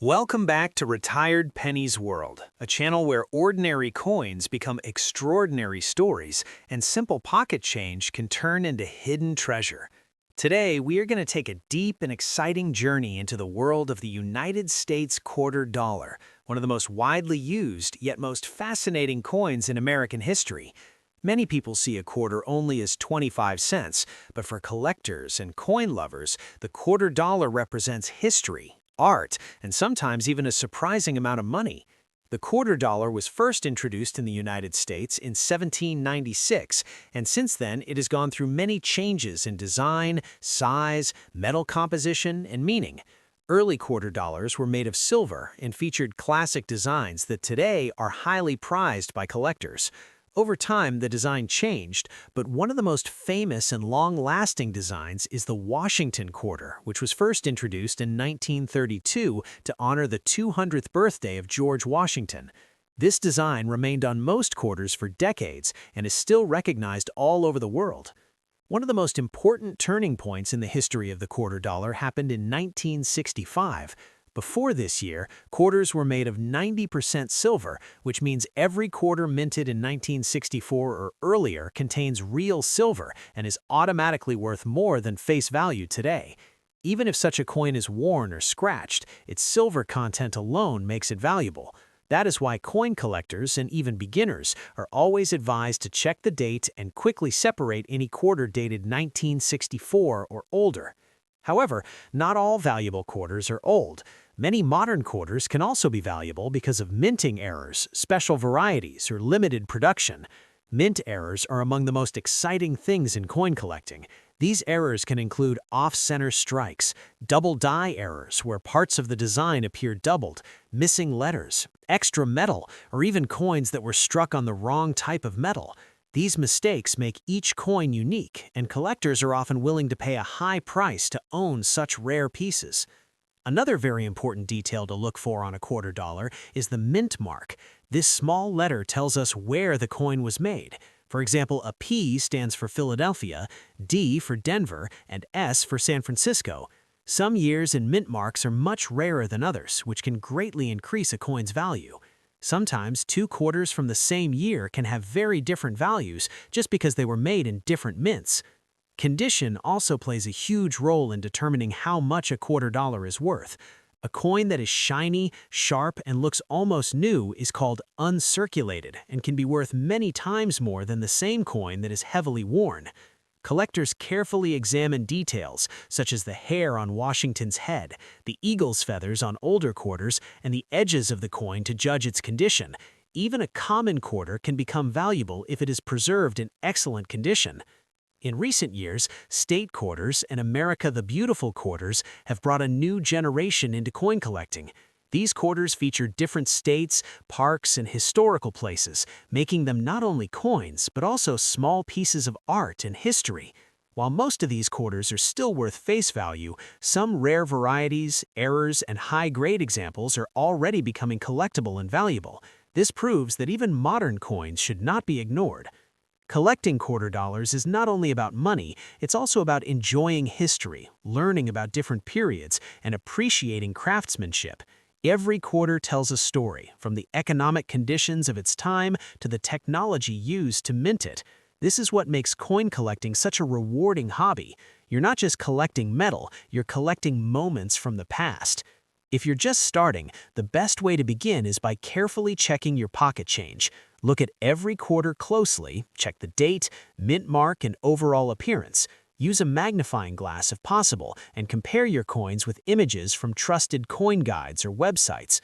Welcome back to Retired Pennies World, a channel where ordinary coins become extraordinary stories and simple pocket change can turn into hidden treasure. Today, we are going to take a deep and exciting journey into the world of the United States quarter dollar, one of the most widely used yet most fascinating coins in American history. Many people see a quarter only as 25 cents, but for collectors and coin lovers, the quarter dollar represents history, art, and sometimes even a surprising amount of money. The quarter dollar was first introduced in the United States in 1796, and since then it has gone through many changes in design, size, metal composition, and meaning. Early quarter dollars were made of silver and featured classic designs that today are highly prized by collectors. Over time, the design changed, but one of the most famous and long-lasting designs is the Washington quarter, which was first introduced in 1932 to honor the 200th birthday of George Washington. This design remained on most quarters for decades and is still recognized all over the world. One of the most important turning points in the history of the quarter dollar happened in 1965. Before this year, quarters were made of 90% silver, which means every quarter minted in 1964 or earlier contains real silver and is automatically worth more than face value today. Even if such a coin is worn or scratched, its silver content alone makes it valuable. That is why coin collectors and even beginners are always advised to check the date and quickly separate any quarter dated 1964 or older. However, not all valuable quarters are old. Many modern quarters can also be valuable because of minting errors, special varieties, or limited production. Mint errors are among the most exciting things in coin collecting. These errors can include off-center strikes, double die errors where parts of the design appear doubled, missing letters, extra metal, or even coins that were struck on the wrong type of metal. These mistakes make each coin unique, and collectors are often willing to pay a high price to own such rare pieces. Another very important detail to look for on a quarter dollar is the mint mark. This small letter tells us where the coin was made. For example, a P stands for Philadelphia, D for Denver, and S for San Francisco. Some years and mint marks are much rarer than others, which can greatly increase a coin's value. Sometimes two quarters from the same year can have very different values just because they were made in different mints. Condition also plays a huge role in determining how much a quarter dollar is worth. A coin that is shiny, sharp, and looks almost new is called uncirculated and can be worth many times more than the same coin that is heavily worn. Collectors carefully examine details, such as the hair on Washington's head, the eagle's feathers on older quarters, and the edges of the coin to judge its condition. Even a common quarter can become valuable if it is preserved in excellent condition. In recent years, state quarters and America the Beautiful quarters have brought a new generation into coin collecting. These quarters feature different states, parks, and historical places, making them not only coins, but also small pieces of art and history. While most of these quarters are still worth face value, some rare varieties, errors, and high-grade examples are already becoming collectible and valuable. This proves that even modern coins should not be ignored. Collecting quarter dollars is not only about money, it's also about enjoying history, learning about different periods, and appreciating craftsmanship. Every quarter tells a story, from the economic conditions of its time to the technology used to mint it. This is what makes coin collecting such a rewarding hobby. You're not just collecting metal, you're collecting moments from the past. If you're just starting, the best way to begin is by carefully checking your pocket change. Look at every quarter closely, check the date, mint mark, and overall appearance. Use a magnifying glass if possible, and compare your coins with images from trusted coin guides or websites.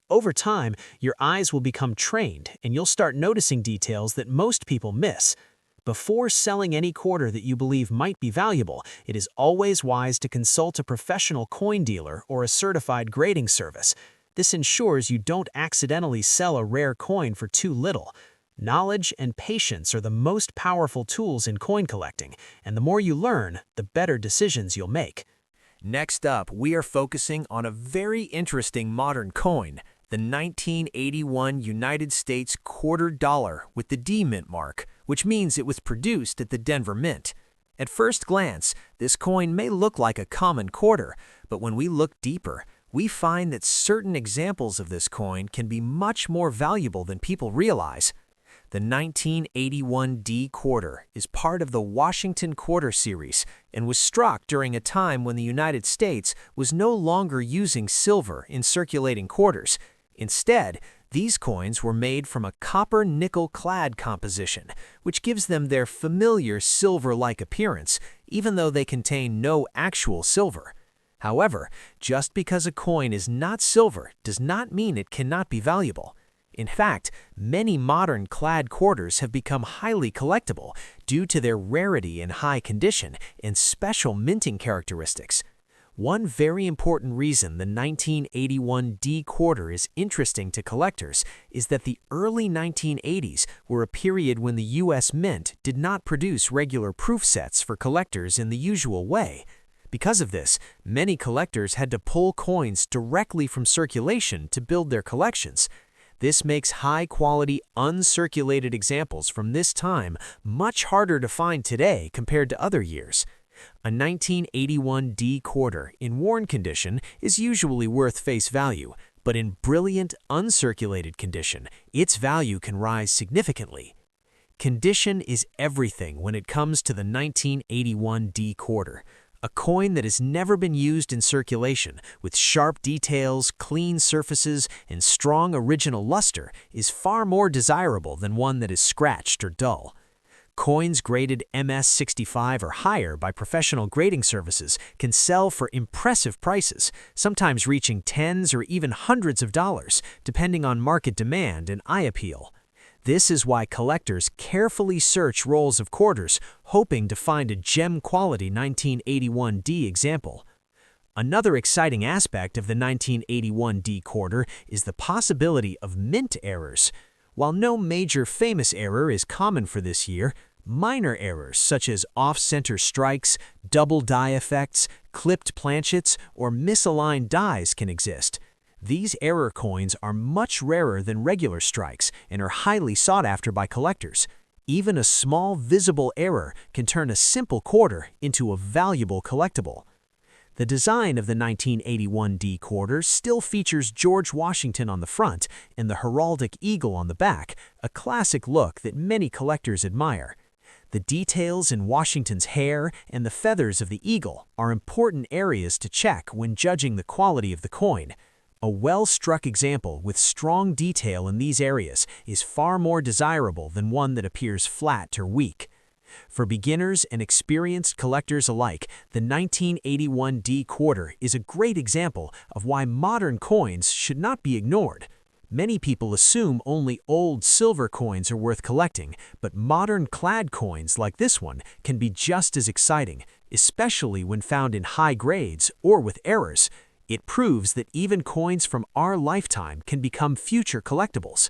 Over time, your eyes will become trained, and you'll start noticing details that most people miss. Before selling any quarter that you believe might be valuable, it is always wise to consult a professional coin dealer or a certified grading service. This ensures you don't accidentally sell a rare coin for too little. Knowledge and patience are the most powerful tools in coin collecting, and the more you learn, the better decisions you'll make. Next up, we are focusing on a very interesting modern coin, the 1981 United States quarter dollar with the D mint mark, which means it was produced at the Denver Mint. At first glance, this coin may look like a common quarter, but when we look deeper, we find that certain examples of this coin can be much more valuable than people realize. The 1981 D quarter is part of the Washington Quarter series and was struck during a time when the United States was no longer using silver in circulating quarters. Instead, these coins were made from a copper-nickel clad composition, which gives them their familiar silver-like appearance, even though they contain no actual silver. However, just because a coin is not silver does not mean it cannot be valuable. In fact, many modern clad quarters have become highly collectible due to their rarity and high condition and special minting characteristics. One very important reason the 1981 D quarter is interesting to collectors is that the early 1980s were a period when the U.S. Mint did not produce regular proof sets for collectors in the usual way. Because of this, many collectors had to pull coins directly from circulation to build their collections. This makes high-quality, uncirculated examples from this time much harder to find today compared to other years. A 1981 D quarter in worn condition is usually worth face value, but in brilliant, uncirculated condition, its value can rise significantly. Condition is everything when it comes to the 1981 D quarter. A coin that has never been used in circulation, with sharp details, clean surfaces, and strong original luster, is far more desirable than one that is scratched or dull. Coins graded MS-65 or higher by professional grading services can sell for impressive prices, sometimes reaching tens or even hundreds of dollars, depending on market demand and eye appeal. This is why collectors carefully search rolls of quarters, hoping to find a gem-quality 1981 D example. Another exciting aspect of the 1981 D quarter is the possibility of mint errors. While no major famous error is common for this year, minor errors such as off-center strikes, double die effects, clipped planchets, or misaligned dies can exist. These error coins are much rarer than regular strikes and are highly sought after by collectors. Even a small visible error can turn a simple quarter into a valuable collectible. The design of the 1981 D quarter still features George Washington on the front and the heraldic eagle on the back, a classic look that many collectors admire. The details in Washington's hair and the feathers of the eagle are important areas to check when judging the quality of the coin. A well-struck example with strong detail in these areas is far more desirable than one that appears flat or weak. For beginners and experienced collectors alike, the 1981 D quarter is a great example of why modern coins should not be ignored. Many people assume only old silver coins are worth collecting, but modern clad coins like this one can be just as exciting, especially when found in high grades or with errors. It proves that even coins from our lifetime can become future collectibles.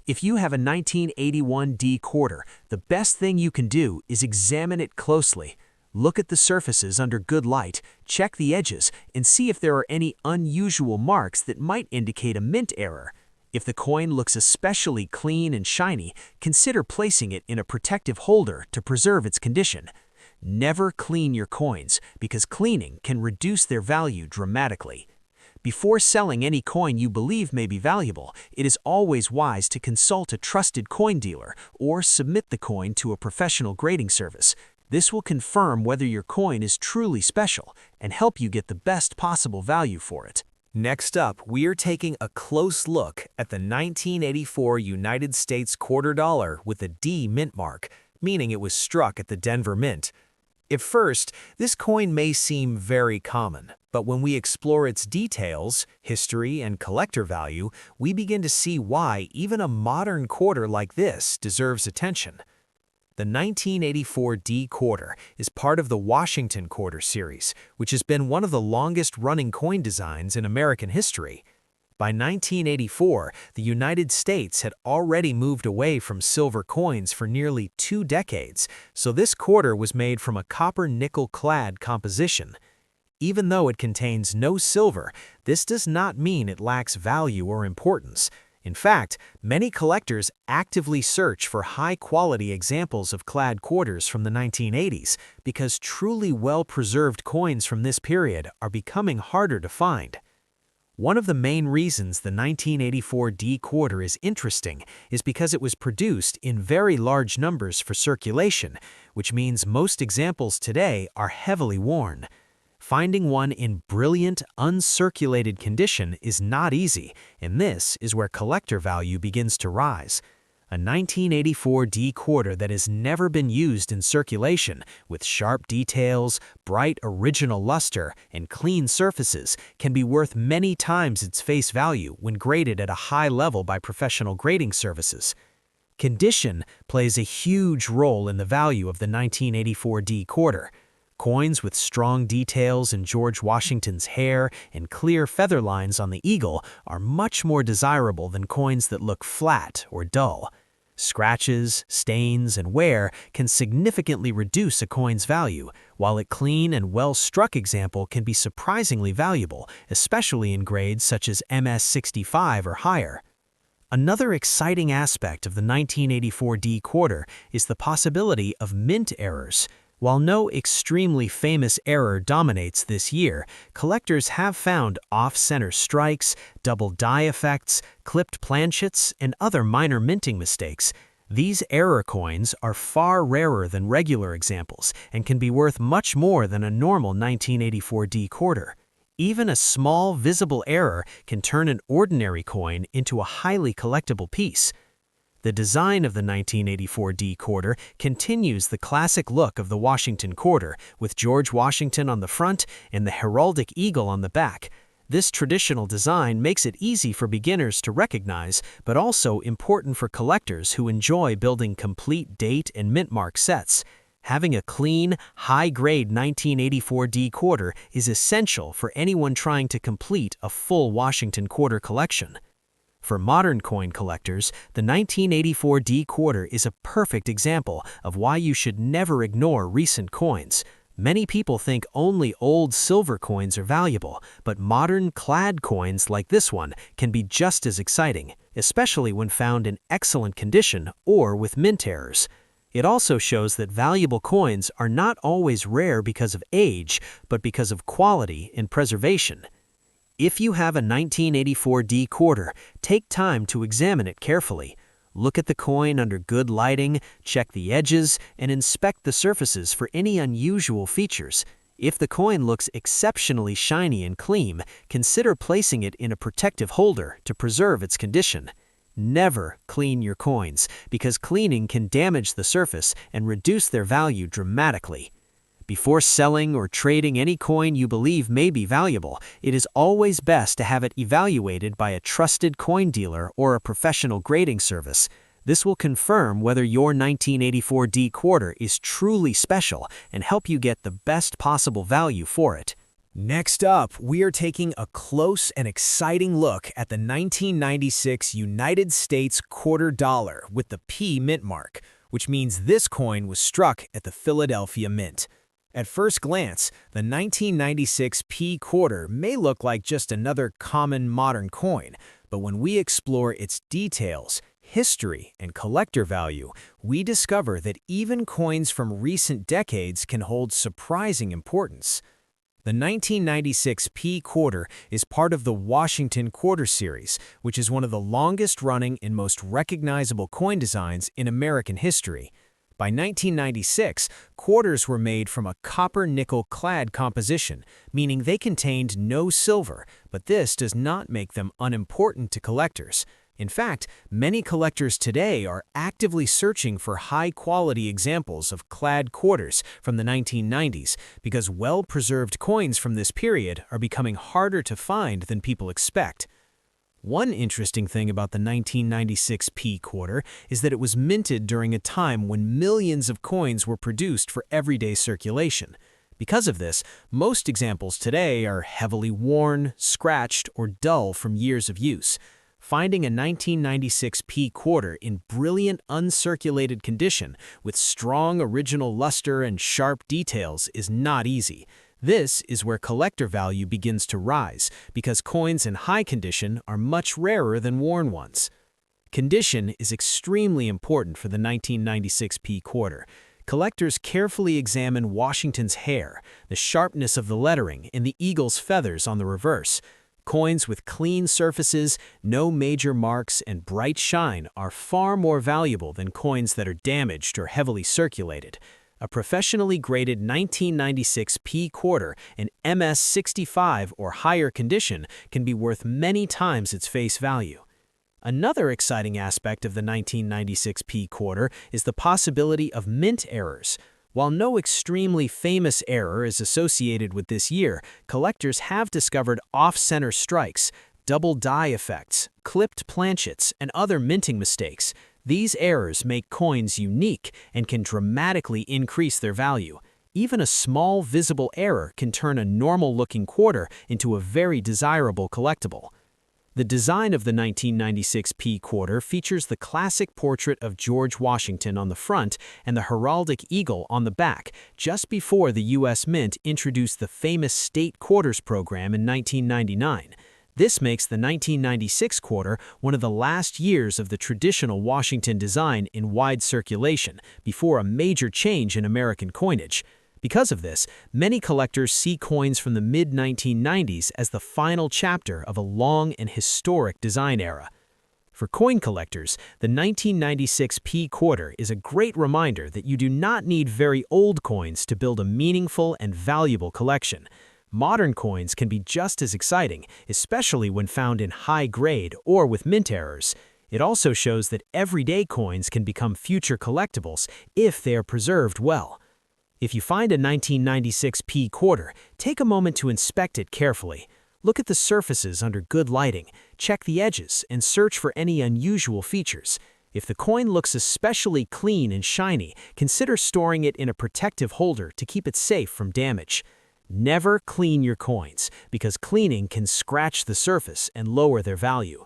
If you have a 1981 D quarter, the best thing you can do is examine it closely. Look at the surfaces under good light, check the edges, and see if there are any unusual marks that might indicate a mint error. If the coin looks especially clean and shiny, consider placing it in a protective holder to preserve its condition. Never clean your coins, because cleaning can reduce their value dramatically. Before selling any coin you believe may be valuable, it is always wise to consult a trusted coin dealer or submit the coin to a professional grading service. This will confirm whether your coin is truly special and help you get the best possible value for it. Next up, we're taking a close look at the 1984 United States quarter dollar with a D mint mark, meaning it was struck at the Denver Mint. At first, this coin may seem very common, but when we explore its details, history, and collector value, we begin to see why even a modern quarter like this deserves attention. The 1984 D quarter is part of the Washington Quarter series, which has been one of the longest-running coin designs in American history. By 1984, the United States had already moved away from silver coins for nearly 2 decades, so this quarter was made from a copper-nickel clad composition. Even though it contains no silver, this does not mean it lacks value or importance. In fact, many collectors actively search for high-quality examples of clad quarters from the 1980s because truly well-preserved coins from this period are becoming harder to find. One of the main reasons the 1984 D quarter is interesting is because it was produced in very large numbers for circulation, which means most examples today are heavily worn. Finding one in brilliant, uncirculated condition is not easy, and this is where collector value begins to rise. A 1984 D quarter that has never been used in circulation, with sharp details, bright original luster, and clean surfaces, can be worth many times its face value when graded at a high level by professional grading services. Condition plays a huge role in the value of the 1984 D quarter. Coins with strong details in George Washington's hair and clear feather lines on the eagle are much more desirable than coins that look flat or dull. Scratches, stains, and wear can significantly reduce a coin's value, while a clean and well-struck example can be surprisingly valuable, especially in grades such as MS-65 or higher. Another exciting aspect of the 1984 D quarter is the possibility of mint errors. While no extremely famous error dominates this year, collectors have found off-center strikes, double die effects, clipped planchets, and other minor minting mistakes. These error coins are far rarer than regular examples and can be worth much more than a normal 1984 D quarter. Even a small visible error can turn an ordinary coin into a highly collectible piece. The design of the 1984 D quarter continues the classic look of the Washington quarter, with George Washington on the front and the heraldic eagle on the back. This traditional design makes it easy for beginners to recognize, but also important for collectors who enjoy building complete date and mint mark sets. Having a clean, high-grade 1984 D quarter is essential for anyone trying to complete a full Washington quarter collection. For modern coin collectors, the 1984 D quarter is a perfect example of why you should never ignore recent coins. Many people think only old silver coins are valuable, but modern clad coins like this one can be just as exciting, especially when found in excellent condition or with mint errors. It also shows that valuable coins are not always rare because of age, but because of quality and preservation. If you have a 1984 D quarter, take time to examine it carefully. Look at the coin under good lighting, check the edges, and inspect the surfaces for any unusual features. If the coin looks exceptionally shiny and clean, consider placing it in a protective holder to preserve its condition. Never clean your coins, because cleaning can damage the surface and reduce their value dramatically. Before selling or trading any coin you believe may be valuable, it is always best to have it evaluated by a trusted coin dealer or a professional grading service. This will confirm whether your 1984 D quarter is truly special and help you get the best possible value for it. Next up, we are taking a close and exciting look at the 1996 United States quarter dollar with the P mint mark, which means this coin was struck at the Philadelphia Mint. At first glance, the 1996 P quarter may look like just another common modern coin, but when we explore its details, history, and collector value, we discover that even coins from recent decades can hold surprising importance. The 1996 P quarter is part of the Washington Quarter series, which is one of the longest-running and most recognizable coin designs in American history. By 1996, quarters were made from a copper-nickel clad composition, meaning they contained no silver, but this does not make them unimportant to collectors. In fact, many collectors today are actively searching for high-quality examples of clad quarters from the 1990s because well-preserved coins from this period are becoming harder to find than people expect. One interesting thing about the 1996 P quarter is that it was minted during a time when millions of coins were produced for everyday circulation. Because of this, most examples today are heavily worn, scratched, or dull from years of use. Finding a 1996 P quarter in brilliant uncirculated condition with strong original luster and sharp details is not easy. This is where collector value begins to rise, because coins in high condition are much rarer than worn ones. Condition is extremely important for the 1996 P quarter. Collectors carefully examine Washington's hair, the sharpness of the lettering, and the eagle's feathers on the reverse. Coins with clean surfaces, no major marks, and bright shine are far more valuable than coins that are damaged or heavily circulated. A professionally graded 1996 P quarter in MS65 or higher condition can be worth many times its face value. Another exciting aspect of the 1996 P quarter is the possibility of mint errors. While no extremely famous error is associated with this year, collectors have discovered off-center strikes, double die effects, clipped planchets, and other minting mistakes. These errors make coins unique and can dramatically increase their value. Even a small visible error can turn a normal-looking quarter into a very desirable collectible. The design of the 1996 P quarter features the classic portrait of George Washington on the front and the heraldic eagle on the back, just before the U.S. Mint introduced the famous state quarters program in 1999. This makes the 1996 quarter one of the last years of the traditional Washington design in wide circulation, before a major change in American coinage. Because of this, many collectors see coins from the mid-1990s as the final chapter of a long and historic design era. For coin collectors, the 1996 P quarter is a great reminder that you do not need very old coins to build a meaningful and valuable collection. Modern coins can be just as exciting, especially when found in high grade or with mint errors. It also shows that everyday coins can become future collectibles if they are preserved well. If you find a 1996 P quarter, take a moment to inspect it carefully. Look at the surfaces under good lighting, check the edges, and search for any unusual features. If the coin looks especially clean and shiny, consider storing it in a protective holder to keep it safe from damage. Never clean your coins, because cleaning can scratch the surface and lower their value.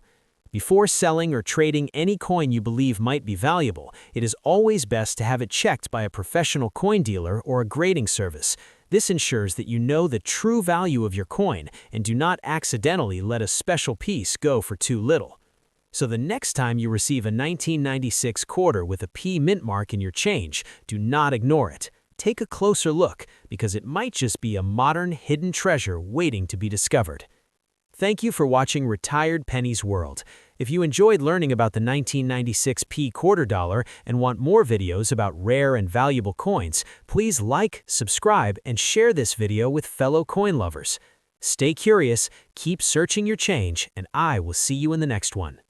Before selling or trading any coin you believe might be valuable, it is always best to have it checked by a professional coin dealer or a grading service. This ensures that you know the true value of your coin and do not accidentally let a special piece go for too little. So the next time you receive a 1996 quarter with a P mint mark in your change, do not ignore it. Take a closer look, because it might just be a modern hidden treasure waiting to be discovered. Thank you for watching Retired Pennies World. If you enjoyed learning about the 1996 P quarter dollar and want more videos about rare and valuable coins, please like, subscribe, and share this video with fellow coin lovers. Stay curious, keep searching your change, and I will see you in the next one.